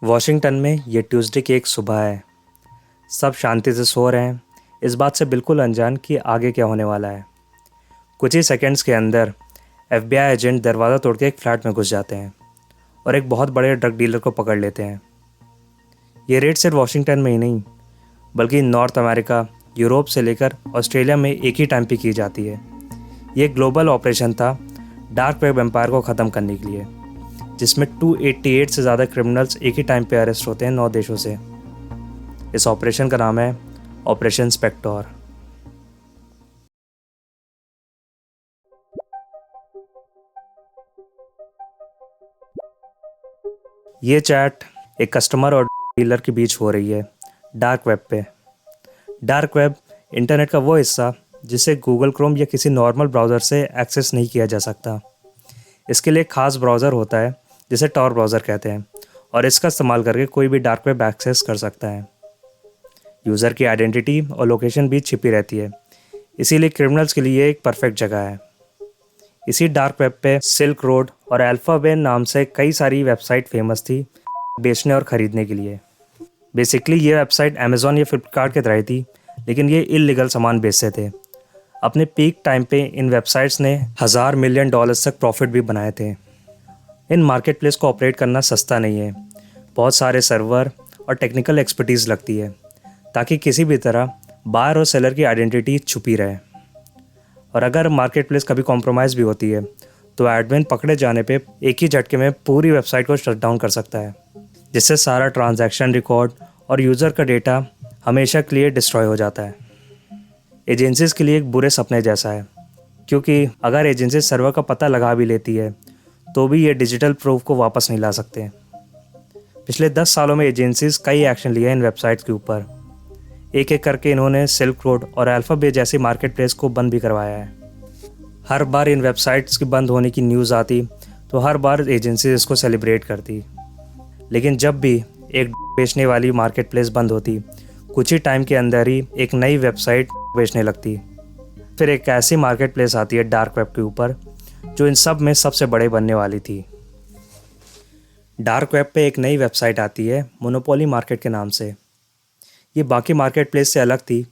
Washington में ये Tuesday की एक सुबह है। सब शांति से सो रहे हैं, इस बात से बिल्कुल अनजान कि आगे क्या होने वाला है। कुछ ही सेकंड्स के अंदर FBI एजेंट दरवाज़ा तोड़ के एक फ्लैट में घुस जाते हैं और एक बहुत बड़े ड्रग डीलर को पकड़ लेते हैं। ये रेड सिर्फ वॉशिंगटन में ही नहीं बल्कि नॉर्थ अमेरिका, यूरोप से लेकर ऑस्ट्रेलिया में एक ही टाइम पे की जाती है। ये एक ग्लोबल ऑपरेशन था डार्क वेब एम्पायर को ख़त्म करने के लिए, जिसमें 288 से ज़्यादा क्रिमिनल्स एक ही टाइम पे अरेस्ट होते हैं 9 देशों से। इस ऑपरेशन का नाम है ऑपरेशन स्पेक्टर। ये चैट एक कस्टमर और डीलर के बीच हो रही है डार्क वेब पे। डार्क वेब इंटरनेट का वो हिस्सा जिसे गूगल क्रोम या किसी नॉर्मल ब्राउज़र से एक्सेस नहीं किया जा सकता। इसके लिए एक खास ब्राउज़र होता है जिसे टॉर ब्राउज़र कहते हैं, और इसका इस्तेमाल करके कोई भी डार्क वेब एक्सेस कर सकता है। यूज़र की आइडेंटिटी और लोकेशन भी छिपी रहती है, इसीलिए क्रिमिनल्स के लिए एक परफेक्ट जगह है। इसी डार्क वेब पे सिल्क रोड और अल्फ़ाबेट नाम से कई सारी वेबसाइट फेमस थी बेचने और ख़रीदने के लिए। बेसिकली ये वेबसाइट अमेज़ॉन या फ्लिपकार्ट की तरह थी, लेकिन ये इल्लीगल सामान बेचते थे। अपने पीक टाइम पे इन वेबसाइट्स ने $1000 मिलियन तक प्रॉफिट भी बनाए थे। इन मार्केट प्लेस को ऑपरेट करना सस्ता नहीं है। बहुत सारे सर्वर और टेक्निकल एक्सपर्टीज़ लगती है ताकि किसी भी तरह बायर और सेलर की आइडेंटिटी छुपी रहे। और अगर मार्केट प्लेस कभी कॉम्प्रोमाइज़ भी होती है तो एडमिन पकड़े जाने पे एक ही झटके में पूरी वेबसाइट को शट डाउन कर सकता है, जिससे सारा ट्रांजैक्शन रिकॉर्ड और यूज़र का डेटा हमेशा के लिए डिस्ट्रॉय हो जाता है। एजेंसीज़ के लिए एक बुरे सपने जैसा है, क्योंकि अगर एजेंसी सर्वर का पता लगा भी लेती है तो भी ये डिजिटल प्रूफ को वापस नहीं ला सकते। पिछले 10 सालों में एजेंसीज़ कई एक्शन लिए इन वेबसाइट्स के ऊपर। एक एक करके इन्होंने सिल्क रोड और अल्फ़ाबेट जैसी मार्केट प्लेस को बंद भी करवाया है। हर बार इन वेबसाइट्स के बंद होने की न्यूज़ आती तो हर बार एजेंसीज इसको सेलिब्रेट करती, लेकिन जब भी एक बेचने वाली मार्केट प्लेस बंद होती, कुछ ही टाइम के अंदर ही एक नई वेबसाइट बेचने लगती। फिर एक ऐसी मार्केट प्लेस आती है डार्क वेब के ऊपर जो इन सब में सबसे बड़े बनने वाली थी। डार्क वेब पे एक नई वेबसाइट आती है मोनोपोली मार्केट के नाम से। ये बाकी मार्केट प्लेस से अलग थी।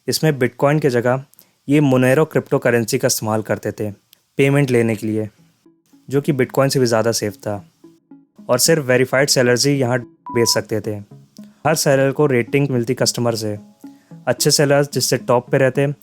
इसमें बिटकॉइन की जगह ये मोनेरो क्रिप्टो करेंसी का इस्तेमाल करते थे पेमेंट लेने के लिए, जो कि बिटकॉइन से भी ज़्यादा सेफ था। और सिर्फ वेरीफाइड सेलर्स ही यहाँ बेच सकते थे। हर सेलर को रेटिंग मिलती कस्टमर से। अच्छे सेलर्स जिससे टॉप पे रहते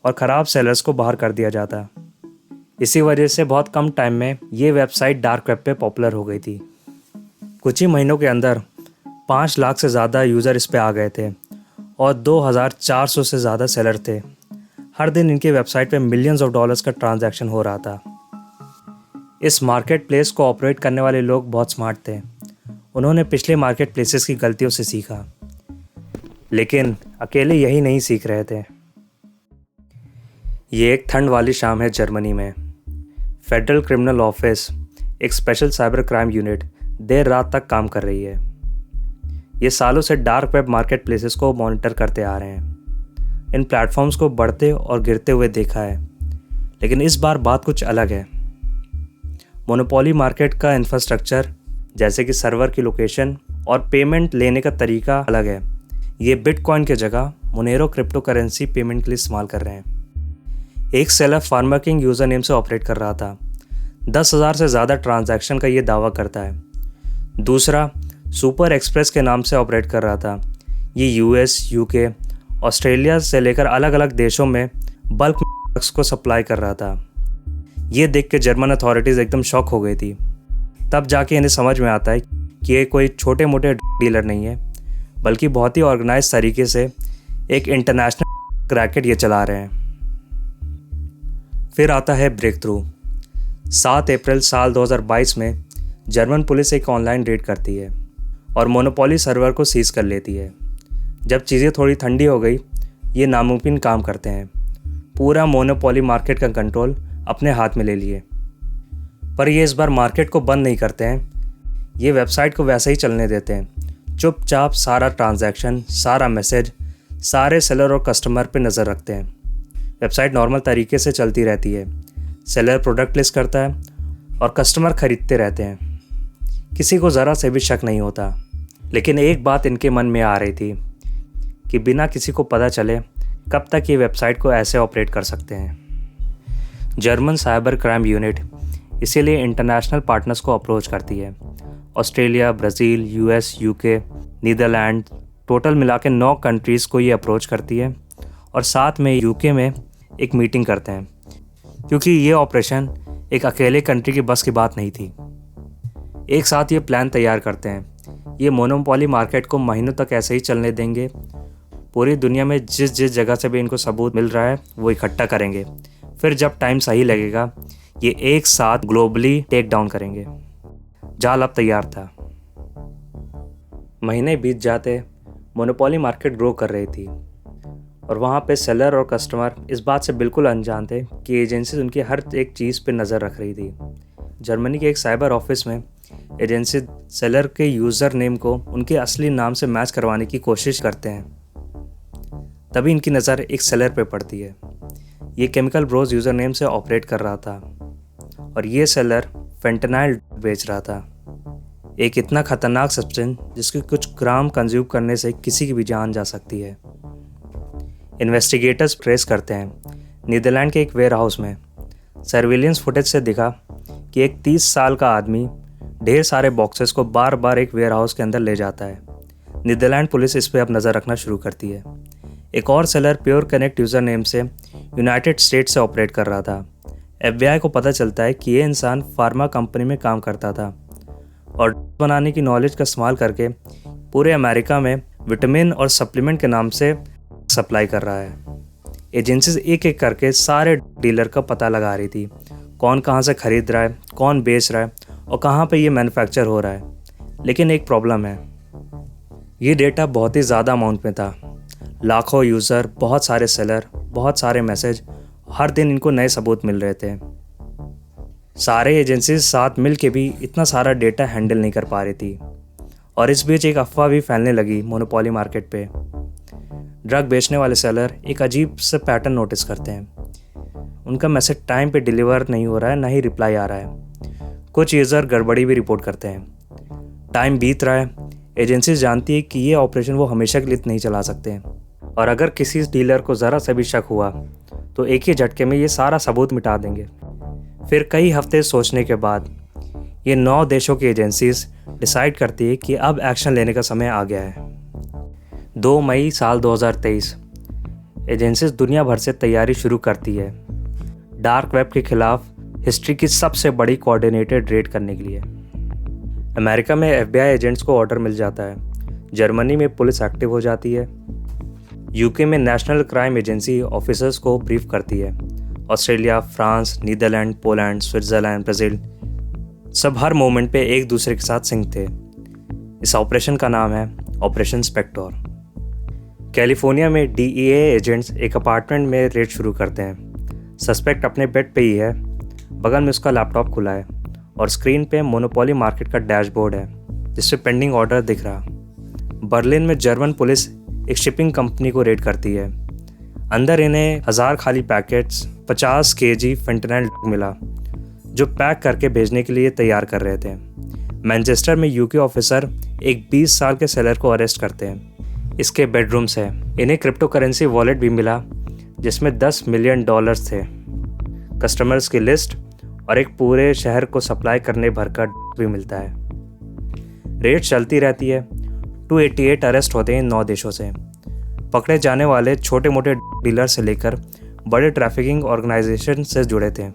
और ख़राब सेलर्स को बाहर कर दिया जाता। इसी वजह से बहुत कम टाइम में ये वेबसाइट डार्क वेब पे पॉपुलर हो गई थी। कुछ ही महीनों के अंदर 5 लाख से ज़्यादा यूज़र इस पे आ गए थे और 2400 से ज़्यादा सेलर थे। हर दिन इनके वेबसाइट पे मिलियंस ऑफ डॉलर्स का ट्रांजैक्शन हो रहा था। इस मार्केट प्लेस को ऑपरेट करने वाले लोग बहुत स्मार्ट थे। उन्होंने पिछले मार्केट प्लेसेस की गलतियों से सीखा, लेकिन अकेले यही नहीं सीख रहे थे। ये एक ठंड वाली शाम है जर्मनी में। फेडरल क्रिमिनल ऑफिस, एक स्पेशल साइबर क्राइम यूनिट, देर रात तक काम कर रही है। ये सालों से डार्क वेब मार्केट प्लेसेस को मॉनिटर करते आ रहे हैं। इन प्लेटफॉर्म्स को बढ़ते और गिरते हुए देखा है, लेकिन इस बार बात कुछ अलग है। मोनोपोली मार्केट का इंफ्रास्ट्रक्चर, जैसे कि सर्वर की लोकेशन और पेमेंट लेने का तरीका अलग है। ये बिटकॉइन की जगह मोनेरो क्रिप्टो करेंसी पेमेंट के लिए इस्तेमाल कर रहे हैं। एक seller farmer king user name से ऑपरेट कर रहा था। 10,000 से ज़्यादा ट्रांजैक्शन का ये दावा करता है। दूसरा सुपर एक्सप्रेस के नाम से ऑपरेट कर रहा था। ये US, UK, ऑस्ट्रेलिया से लेकर अलग अलग देशों में बल्क ड्रग्स को सप्लाई कर रहा था। ये देख के जर्मन अथॉरिटीज़ एकदम शॉक हो गई थी। तब जाके इन्हें समझ में आता है कि ये कोई छोटे मोटे डीलर नहीं है, बल्कि बहुत ही ऑर्गेनाइज तरीके से एक इंटरनेशनल रैकेट ये चला रहे हैं। फिर आता है ब्रेक थ्रू। 7 अप्रैल साल 2022 में जर्मन पुलिस एक ऑनलाइन रेड करती है और मोनोपोली सर्वर को सीज कर लेती है। जब चीज़ें थोड़ी ठंडी हो गई, ये नामुमकिन काम करते हैं। पूरा मोनोपोली मार्केट का कंट्रोल अपने हाथ में ले लिए। पर ये इस बार मार्केट को बंद नहीं करते हैं, ये वेबसाइट को वैसे ही चलने देते हैं। चुपचाप सारा ट्रांजैक्शन, सारा मैसेज, सारे सेलर और कस्टमर पे नज़र रखते हैं। वेबसाइट नॉर्मल तरीके से चलती रहती है। सेलर प्रोडक्ट लिस्ट करता है और कस्टमर ख़रीदते रहते हैं। किसी को ज़रा से भी शक नहीं होता। लेकिन एक बात इनके मन में आ रही थी कि बिना किसी को पता चले कब तक ये वेबसाइट को ऐसे ऑपरेट कर सकते हैं। जर्मन साइबर क्राइम यूनिट इसीलिए इंटरनेशनल पार्टनर्स को अप्रोच करती है। Australia, Brazil, US, UK, Netherlands, total मिला के 9 कंट्रीज़ को ये अप्रोच करती है और साथ में यूके में एक मीटिंग करते हैं, क्योंकि ये ऑपरेशन एक अकेले कंट्री की बस की बात नहीं थी। एक साथ ये प्लान तैयार करते हैं। ये मोनोपोली मार्केट को महीनों तक ऐसे ही चलने देंगे। पूरी दुनिया में जिस जिस जगह से भी इनको सबूत मिल रहा है वो इकट्ठा करेंगे। फिर जब टाइम सही लगेगा ये एक साथ ग्लोबली टेक डाउन करेंगे। जाल अब तैयार था। महीने बीत जाते, मोनोपोली मार्केट ग्रो कर रही थी और वहाँ पे सेलर और कस्टमर इस बात से बिल्कुल अनजान थे कि एजेंसी उनकी हर एक चीज़ पे नज़र रख रही थी। जर्मनी के एक साइबर ऑफिस में एजेंसी सेलर के यूज़र नेम को उनके असली नाम से मैच करवाने की कोशिश करते हैं। तभी इनकी नज़र एक सेलर पे पड़ती है। ये केमिकल ब्रोज यूज़र नेम से ऑपरेट कर रहा था और ये सेलर फेंटेनाइल बेच रहा था, एक इतना खतरनाक सब्सटेंस जिसके कुछ ग्राम कंज्यूम करने से किसी की भी जान जा सकती है। इन्वेस्टिगेटर्स ट्रेस करते हैं नीदरलैंड के एक वेयर हाउस में। सर्विलेंस फुटेज से दिखा कि एक 30 साल का आदमी ढेर सारे बॉक्सेस को बार बार एक वेयर हाउस के अंदर ले जाता है। नीदरलैंड पुलिस इस पर अब नज़र रखना शुरू करती है। एक और seller pure connect user name से यूनाइटेड स्टेट्स से ऑपरेट कर रहा था। FBI को पता चलता है कि ये इंसान फार्मा कंपनी में काम करता था और बनाने की नॉलेज का इस्तेमाल करके पूरे अमेरिका में विटामिन और सप्लीमेंट के नाम से सप्लाई कर रहा है। एजेंसीज एक एक करके सारे डीलर का पता लगा रही थी, कौन कहाँ से खरीद रहा है, कौन बेच रहा है और कहाँ पे ये मैन्युफैक्चर हो रहा है। लेकिन एक प्रॉब्लम है, ये डेटा बहुत ही ज़्यादा अमाउंट में था। लाखों यूज़र, बहुत सारे सेलर, बहुत सारे मैसेज, हर दिन इनको नए सबूत मिल रहे थे। सारे एजेंसीज साथ मिल के भी इतना सारा डेटा हैंडल नहीं कर पा रही थी और इस बीच एक अफवाह भी फैलने लगी मोनोपोली मार्केट पे। ड्रग बेचने वाले सेलर एक अजीब सा पैटर्न नोटिस करते हैं। उनका मैसेज टाइम पे डिलीवर नहीं हो रहा है, ना ही रिप्लाई आ रहा है। कुछ यूज़र गड़बड़ी भी रिपोर्ट करते हैं। टाइम बीत रहा है, एजेंसी जानती है कि ये ऑपरेशन वो हमेशा के लिए नहीं चला सकते और अगर किसी डीलर को ज़रा सा भी शक हुआ तो एक ही झटके में ये सारा सबूत मिटा देंगे। फिर कई हफ्ते सोचने के बाद ये 9 देशों की एजेंसीज डिसाइड करती है कि अब एक्शन लेने का समय आ गया है। 2 मई साल 2023 एजेंसीज दुनिया भर से तैयारी शुरू करती है डार्क वेब के खिलाफ हिस्ट्री की सबसे बड़ी कोऑर्डिनेटेड रेड करने के लिए। अमेरिका में FBI एजेंट्स को ऑर्डर मिल जाता है। जर्मनी में पुलिस एक्टिव हो जाती है। यूके में नेशनल क्राइम एजेंसी ऑफिसर्स को ब्रीफ करती है। Australia, France, Netherlands, Poland, Switzerland, Brazil सब हर मोमेंट पे एक दूसरे के साथ सिंक थे। इस ऑपरेशन का नाम है ऑपरेशन स्पेक्टर। कैलिफोर्निया में DEA एजेंट्स एक अपार्टमेंट में रेड शुरू करते हैं। सस्पेक्ट अपने बेड पे ही है, बगल में उसका लैपटॉप खुला है और स्क्रीन पे मोनोपोली मार्केट का डैशबोर्ड है जिसपे पेंडिंग ऑर्डर दिख रहा। बर्लिन में जर्मन पुलिस एक शिपिंग कंपनी को रेड करती है। अंदर इन्हें 1000 खाली पैकेट्स 50 kg फेंटेनाइल मिला जो पैक करके भेजने के लिए तैयार कर रहे थे। मैनचेस्टर में यूके ऑफिसर एक 20 साल के सेलर को अरेस्ट करते हैं। इसके बेडरूम से इन्हें क्रिप्टो करेंसी वॉलेट भी मिला जिसमें $10 मिलियन थे, कस्टमर्स की लिस्ट और एक पूरे शहर को सप्लाई करने भर का भी मिलता है। रेड चलती रहती है। 288 अरेस्ट होते हैं 9 देशों से। पकड़े जाने वाले छोटे मोटे डीलर से लेकर बड़े ट्रैफिकिंग ऑर्गेनाइजेशन से जुड़े थे।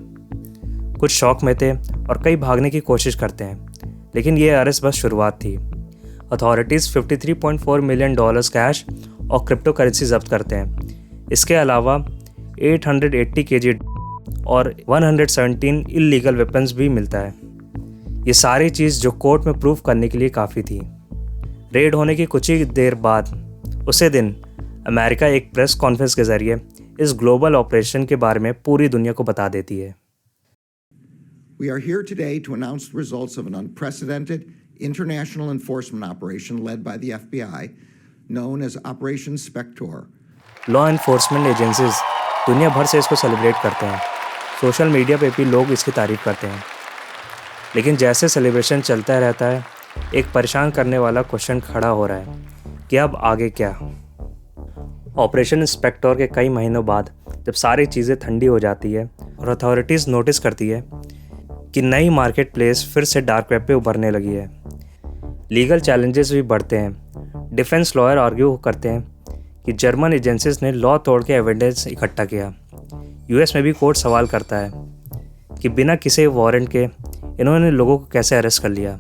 कुछ शौक में थे और कई भागने की कोशिश करते हैं, लेकिन ये अरेस्ट बस शुरुआत थी। अथॉरिटीज़ $53.4 मिलियन कैश और क्रिप्टो करेंसी जब्त करते हैं। इसके अलावा 880 kg और 117 इलीगल वेपन्स भी मिलता है। ये सारी चीज़ जो कोर्ट में प्रूफ करने के लिए काफ़ी थी। रेड होने की कुछ ही देर बाद उसी दिन अमेरिका एक प्रेस कॉन्फ्रेंस के जरिए इस ग्लोबल ऑपरेशन के बारे में पूरी दुनिया को बता देती है। We are here today to announce the results of an unprecedented international enforcement operation led by the FBI, known as Operation Spector. Law enforcement agencies दुनिया भर से इसको सेलिब्रेट करते हैं। सोशल मीडिया पे भी लोग इसकी तारीफ करते हैं। लेकिन जैसे सेलिब्रेशन चलता रहता है, एक परेशान करने वाला क्वेश्चन खड़ा हो रहा है कि अब आगे क्या। ऑपरेशन इंस्पेक्टर के कई महीनों बाद जब सारी चीज़ें ठंडी हो जाती है और अथॉरिटीज़ नोटिस करती है कि नई मार्केट प्लेस फिर से डार्क वेब पे उभरने लगी है, लीगल चैलेंजेस भी बढ़ते हैं। डिफेंस लॉयर आर्ग्यू करते हैं कि जर्मन एजेंसीज ने लॉ तोड़ के एविडेंस इकट्ठा किया। यूएस में भी कोर्ट सवाल करता है कि बिना किसी वारंट के इन्होंने लोगों को कैसे अरेस्ट कर लिया,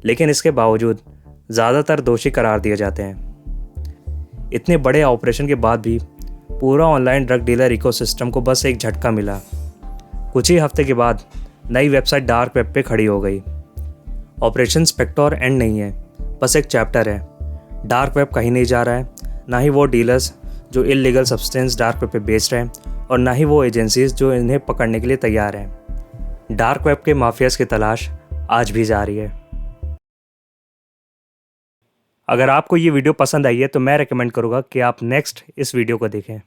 लेकिन इसके बावजूद ज़्यादातर दोषी करार दिए जाते हैं। इतने बड़े ऑपरेशन के बाद भी पूरा ऑनलाइन ड्रग डीलर इकोसिस्टम को बस एक झटका मिला। कुछ ही हफ्ते के बाद नई वेबसाइट डार्क वेब पे खड़ी हो गई। ऑपरेशन स्पेक्टर एंड नहीं है, बस एक चैप्टर है। डार्क वेब कहीं नहीं जा रहा है, ना ही वो डीलर्स जो इल्लीगल सब्सटेंस डार्क वेब पे बेच रहे हैं और ना ही वो एजेंसीज जो इन्हें पकड़ने के लिए तैयार हैं। डार्क वेब के माफियाज की तलाश आज भी जारी है। अगर आपको ये वीडियो पसंद आई है तो मैं रेकमेंड करूँगा कि आप नेक्स्ट इस वीडियो को देखें।